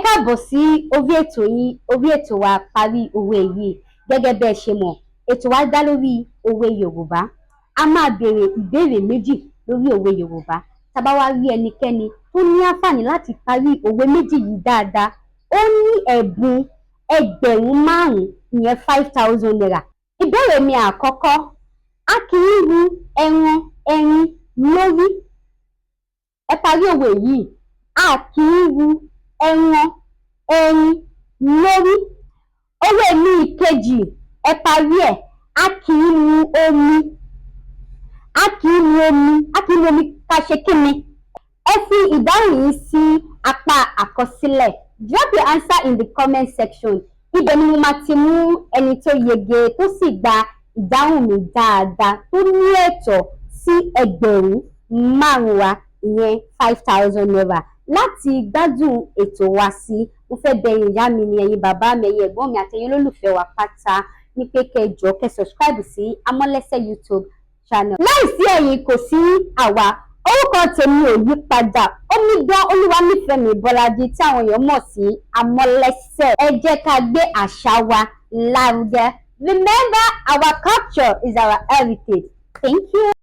káàbọ̀ sí orí ètò wa parí òwe yìí. Gẹ́gẹ́ bẹ́ẹ̀ ṣe mọ̀, ètò wa dá lórí òwe Yorùbá. A máa béèrè ìbéèrè méjì lórí òwe Yorùbá. Tá bá wá rí ẹnikẹ́ni tó ní àǹfààní láti parí òwe méjì yìí dáadáa, ó ní ẹ̀bùn ẹgbẹ̀rún 5,000, ìyẹn 5,000 naira. Ìbéèrè mi àkọ́kọ́, a kì í ru ẹran ẹrin lórí. Ẹ parí òwe yìí. A kì í ru ẹran ẹrin lórí. Òwe mi ìkejì, ẹ parí ẹ̀. A kì í mu omi. A kì í mu omi. A kì í mu omi ká ṣe kí ni? Ẹ fi ìdáhùn yìí sí apá àkọsílẹ̀. Drop your answer in the comment section. Ibẹ̀ ni mo máa ti mú ẹni tó yege tó sì gba ìdáhùn mi dáadáa tó ní ẹ̀tọ́ sí ẹgbẹ̀rún 5,000 wa, ìyẹn 5,000 naira. Láti gbádùn ètò wa sí, mo fẹ́ bẹ̀ yín ìyá mi ni, ẹ̀yin bàbá mi, ẹ̀yin ẹ̀gbọ́n mi àti ẹ̀yin olólùfẹ́ wa pátá ní pé kẹjọ kẹ́ subscribe sí AMOLESE YouTube channel. Láìsí ẹ̀yin kò sí àwa. Orúkọ tèmi ò yí padà. Omidan Olúwanífẹ̀mí Bọ́lájí tí àwọn èèyàn mọ̀ sí AMOLESE. Ẹ jẹ́ ká gbé àṣà wa lárugẹ. Remember, our culture is our heritage. Thank you.